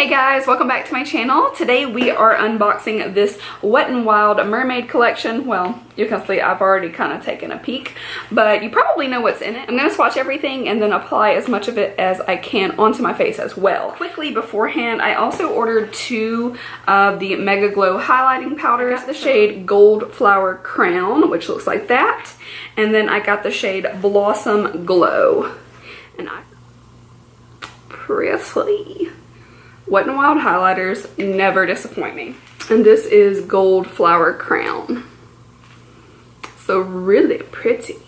Hey guys, welcome back to my channel. Today we are unboxing this Wet n Wild Mermaid Collection. Well, you can see I've already kind of taken a peek, but you probably know what's in it. I'm going to swatch everything and then apply as much of it as I can onto my face as well. Quickly beforehand, I also ordered two of the Mega Glow highlighting powders. The shade Gold Flower Crown, which looks like that. And then I got the shade Blossom Glow. And pretty. Wet n Wild highlighters never disappoint me. And this is Gold Flower Crown. So really pretty.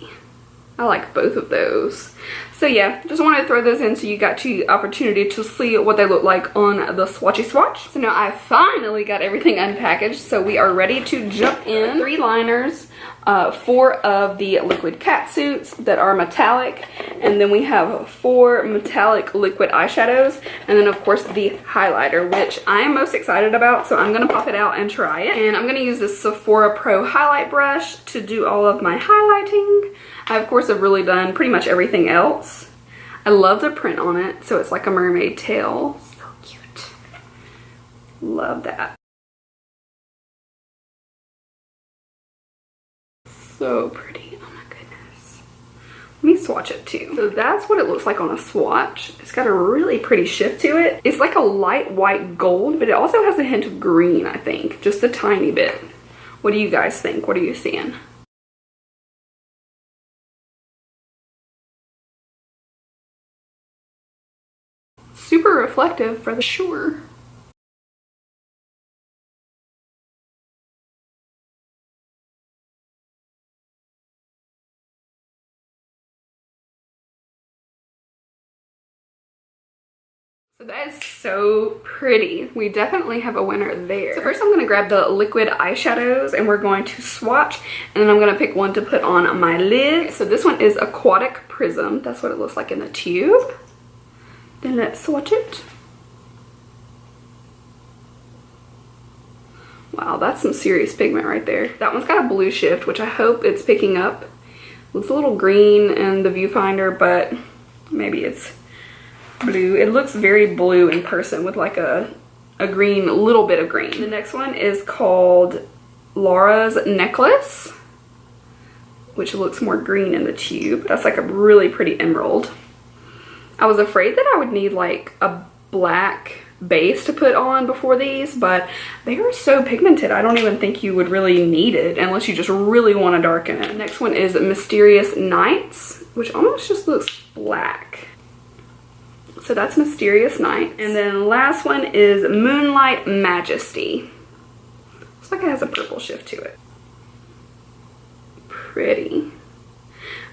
I like both of those. So yeah, just wanted to throw those in so you got the opportunity to see what they look like on the swatchy swatch. So now I finally got everything unpackaged, so we are ready to jump in. 3 liners, 4 of the liquid cat suits that are metallic, and then we have 4 metallic liquid eyeshadows, and then of course the highlighter, which I am most excited about, so I'm gonna pop it out and try it. And I'm gonna use this Sephora Pro highlight brush to do all of my highlighting. I of course have really done pretty much everything else. I love the print on it, so it's like a mermaid tail. So cute. Love that. So pretty. Oh my goodness. Let me swatch it too. So that's what it looks like on a swatch. It's got a really pretty shift to it. It's like a light white gold, but it also has a hint of green, I think. Just a tiny bit. What do you guys think? What are you seeing? Super reflective for sure. So that is so pretty. We definitely have a winner there. So first I'm going to grab the liquid eyeshadows and we're going to swatch, and then I'm going to pick one to put on my lid. So this one is Aquatic Prism. That's what it looks like in the tube. Then let's swatch it. Wow, that's some serious pigment right there. That one's got a blue shift, which I hope it's picking up. Looks a little green in the viewfinder, but maybe it's blue. It looks very blue in person with like a green, little bit of green. The next one is called Laura's Necklace, which looks more green in the tube. That's like a really pretty emerald. I was afraid that I would need like a black base to put on before these, but they are so pigmented I don't even think you would really need it unless you just really want to darken it. Next one is Mysterious Nights, which almost just looks black. So that's Mysterious Night. And then last one is Moonlight Majesty. Looks like it has a purple shift to it. Pretty.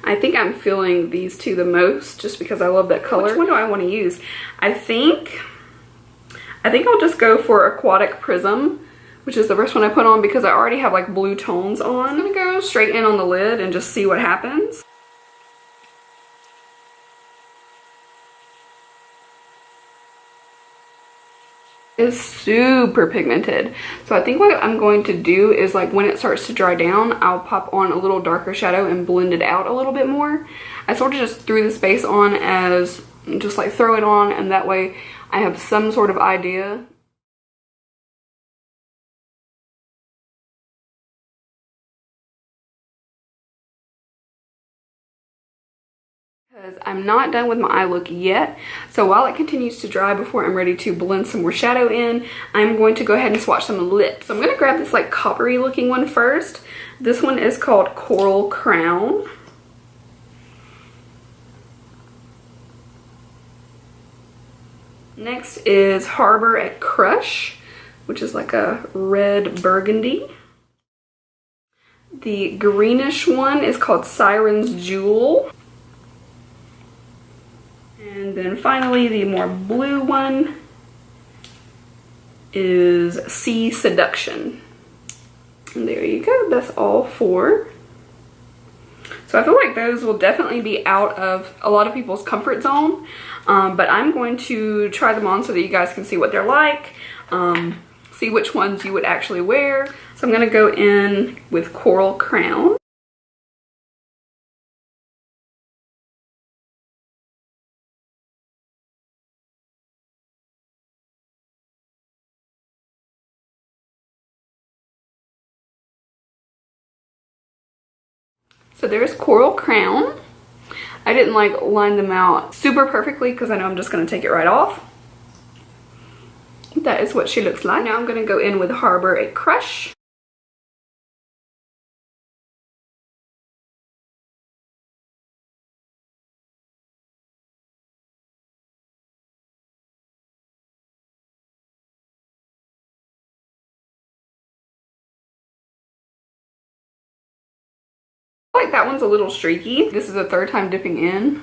I think I'm feeling these two the most just because I love that color. Which one do I want to use? I think I'll just go for Aquatic Prism, which is the first one I put on because I already have like blue tones on. I'm gonna go straight in on the lid and just see what happens. Is super pigmented, so I think what I'm going to do is, like, when it starts to dry down, I'll pop on a little darker shadow and blend it out a little bit more. I sort of just threw this base on as just like throw it on, and that way I have some sort of idea. Because I'm not done with my eye look yet, so while it continues to dry before I'm ready to blend some more shadow in, I'm going to go ahead and swatch some lips. So I'm going to grab this like coppery looking one first. This one is called Coral Crown. Next is Harbor at Crush, which is like a red burgundy. The greenish one is called Siren's Jewel. And then finally, the more blue one is Sea Seduction. And there you go, that's all 4. So I feel like those will definitely be out of a lot of people's comfort zone. But I'm going to try them on so that you guys can see what they're like. See which ones you would actually wear. So I'm gonna go in with Coral Crown. So there's Coral Crown. I didn't like line them out super perfectly because I know I'm just going to take it right off. That is what she looks like. Now I'm going to go in with Harbor a Crush. I feel like that one's a little streaky. This is the third time dipping in.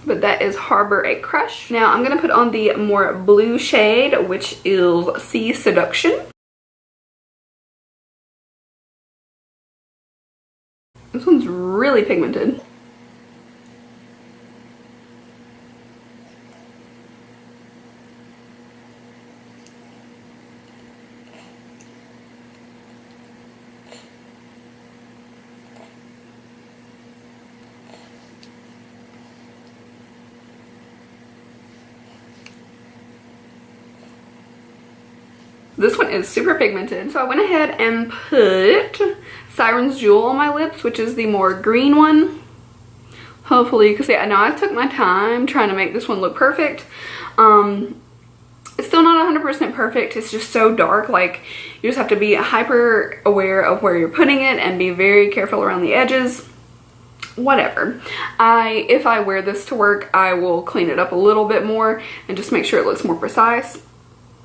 But that is Harbor a Crush. Now I'm gonna put on the more blue shade, which is Sea Seduction. This one's really pigmented. This one is super pigmented, so I went ahead and put Siren's Jewel on my lips, which is the more green one. Hopefully you can see. I know I took my time trying to make this one look perfect. It's still not 100% perfect. It's just so dark. Like, you just have to be hyper aware of where you're putting it and be very careful around the edges. Whatever. If I wear this to work, I will clean it up a little bit more and just make sure it looks more precise.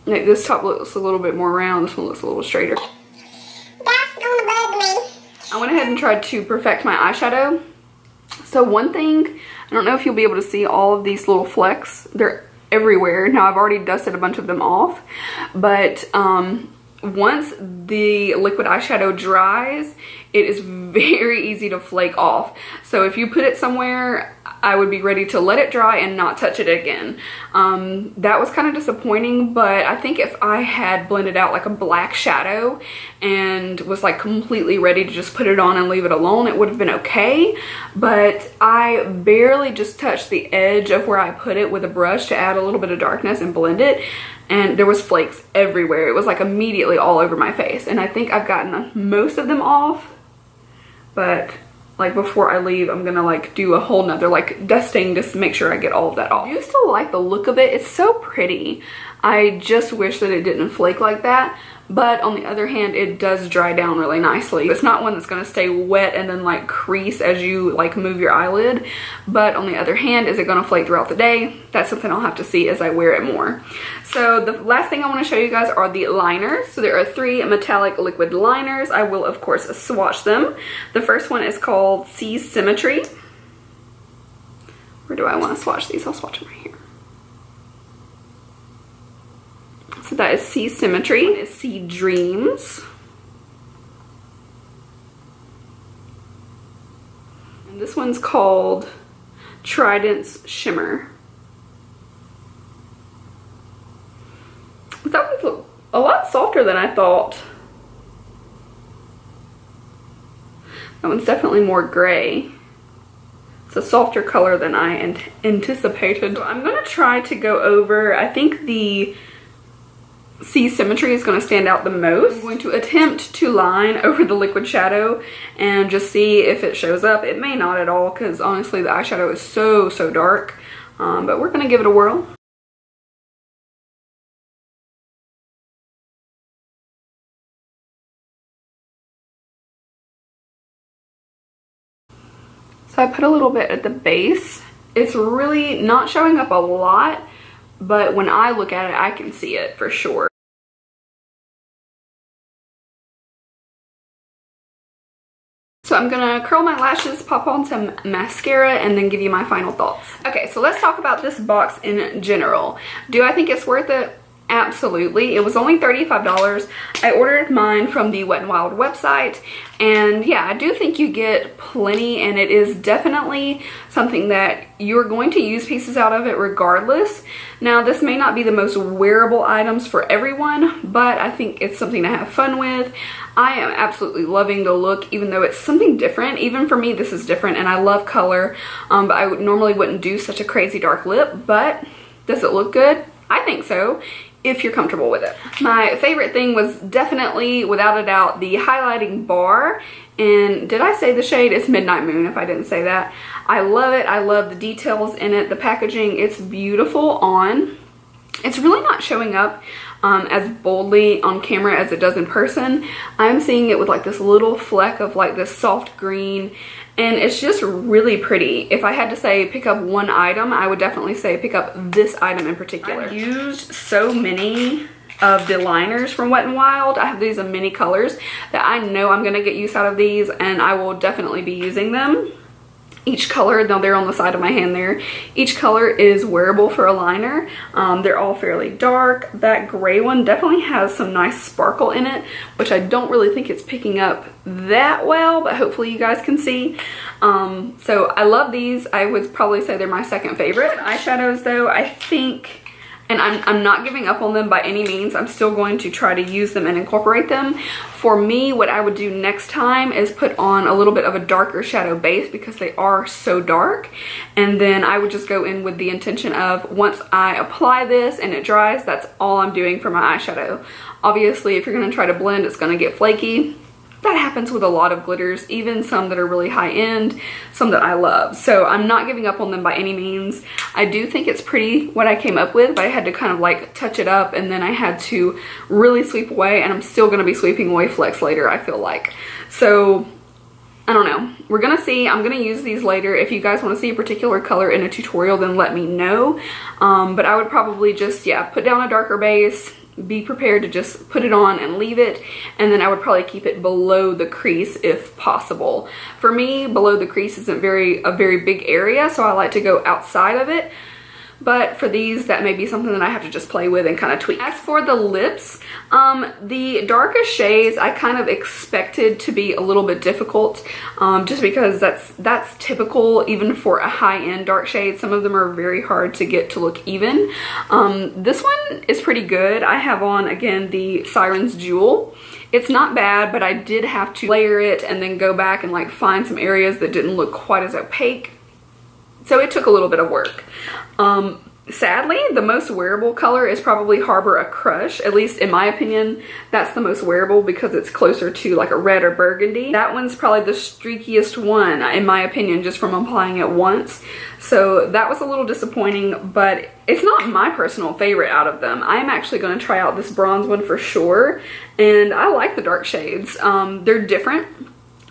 Like, this top looks a little bit more round, this one looks a little straighter. That's gonna bug me. I went ahead and tried to perfect my eyeshadow. So one thing, I don't know if you'll be able to see all of these little flecks. They're everywhere. Now I've already dusted a bunch of them off, but once the liquid eyeshadow dries, it is very easy to flake off. So if you put it somewhere, I would be ready to let it dry and not touch it again. That was kind of disappointing, but I think if I had blended out like a black shadow and was like completely ready to just put it on and leave it alone, it would have been okay. But I barely just touched the edge of where I put it with a brush to add a little bit of darkness and blend it, and there was flakes everywhere. It was like immediately all over my face, and I think I've gotten most of them off, but like before I leave, I'm gonna like do a whole nother like dusting just to make sure I get all of that off. I do still like the look of it. It's so pretty. I just wish that it didn't flake like that. But on the other hand, it does dry down really nicely. It's not one that's gonna stay wet and then like crease as you like move your eyelid. But on the other hand, is it gonna flake throughout the day? That's something I'll have to see as I wear it more. So the last thing I wanna show you guys are the liners. So there are 3 metallic liquid liners. I will of course swatch them. The first one is called Sea Symmetry. Where do I wanna swatch these? I'll swatch them right here. So that is Sea Symmetry. Is Sea Dreams. And this one's called Trident's Shimmer. That was a lot softer than I thought. That one's definitely more gray. It's a softer color than I anticipated. So I'm gonna try to go over, I think the Sea Symmetry is going to stand out the most. I'm going to attempt to line over the liquid shadow and just see if it shows up. It may not at all because honestly the eyeshadow is so dark, but we're going to give it a whirl. So I put a little bit at the base. It's really not showing up a lot, but when I look at it, I can see it for sure. So I'm gonna curl my lashes, pop on some mascara, and then give you my final thoughts. Okay, so let's talk about this box in general. Do I think it's worth it? Absolutely. It was only $35. I ordered mine from the Wet n Wild website, and yeah, I do think you get plenty, and it is definitely something that you're going to use pieces out of it regardless. Now, this may not be the most wearable items for everyone, but I think it's something to have fun with. I am absolutely loving the look, even though it's something different. Even for me, this is different, and I love color, but I normally wouldn't do such a crazy dark lip. But does it look good? I think so. if you're comfortable with it. My favorite thing was definitely, without a doubt, the highlighting bar. And did I say the shade? It's Midnight Moon, if I didn't say that. I love it. I love the details in it, the packaging. It's beautiful on. It's really not showing up as boldly on camera as it does in person. I'm seeing it with like this little fleck of like this soft green, and it's just really pretty. If I had to say pick up one item, I would definitely say pick up this item in particular. I've used so many of the liners from Wet n Wild. I have these in many colors that I know I'm gonna get use out of these, and I will definitely be using them. Each color, now they're on the side of my hand there, each color is wearable for a liner. They're all fairly dark. That gray one definitely has some nice sparkle in it, which I don't really think it's picking up that well, but hopefully you guys can see. So I love these. I would probably say they're my second favorite. Eyeshadows though, I think, and I'm not giving up on them by any means. I'm still going to try to use them and incorporate them. For me, what I would do next time is put on a little bit of a darker shadow base because they are so dark. And then I would just go in with the intention of, once I apply this and it dries, that's all I'm doing for my eyeshadow. Obviously, if you're gonna try to blend, it's gonna get flaky. That happens with a lot of glitters, even some that are really high end, some that I love. So I'm not giving up on them by any means. I do think it's pretty what I came up with, but I had to kind of like touch it up, and then I had to really sweep away, and I'm still gonna be sweeping away flecks later, I feel like. So I don't know. We're gonna see. I'm gonna use these later. If you guys wanna see a particular color in a tutorial, then let me know. But I would probably just, yeah, put down a darker base, be prepared to just put it on and leave it, and then I would probably keep it below the crease if possible. For me, below the crease isn't a very big area, so I like to go outside of it. But for these, that may be something that I have to just play with and kind of tweak. As for the lips, the darkest shades I kind of expected to be a little bit difficult, just because that's typical even for a high-end dark shade. Some of them are very hard to get to look even. This one is pretty good. I have on, again, the Siren's Jewel. It's not bad, but I did have to layer it and then go back and like find some areas that didn't look quite as opaque. So it took a little bit of work. Sadly, the most wearable color is probably Harbor a Crush. At least in my opinion, that's the most wearable because it's closer to like a red or burgundy. That one's probably the streakiest one in my opinion, just from applying it once. So that was a little disappointing, but it's not my personal favorite out of them. I'm actually going to try out this bronze one for sure. And I like the dark shades. They're different.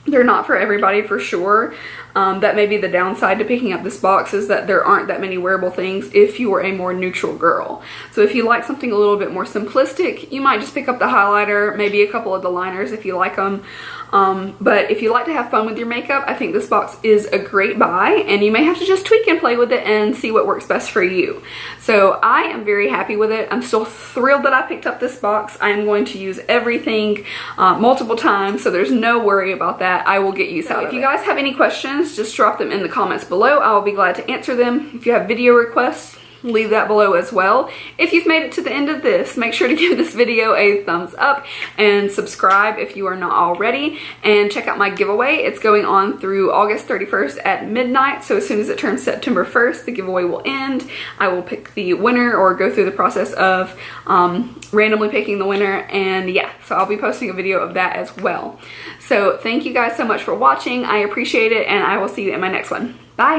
They're not for everybody for sure. That may be the downside to picking up this box, is that there aren't that many wearable things if you are a more neutral girl. So if you like something a little bit more simplistic, you might just pick up the highlighter, maybe a couple of the liners if you like them. But if you like to have fun with your makeup, I think this box is a great buy, and you may have to just tweak and play with it and see what works best for you. So I am very happy with it. I'm still thrilled that I picked up this box. I am going to use everything multiple times, so there's no worry about that. I will get use out of it. If you guys have any questions, just drop them in the comments below. I will be glad to answer them. If you have video requests, leave that below as well. If you've made it to the end of this, make sure to give this video a thumbs up and subscribe if you are not already, and check out my giveaway. It's going on through August 31st at midnight, so as soon as it turns September 1st, the giveaway will end. I will pick the winner, or go through the process of randomly picking the winner, and yeah, so I'll be posting a video of that as well. So thank you guys so much for watching. I appreciate it, and I will see you in my next one. Bye!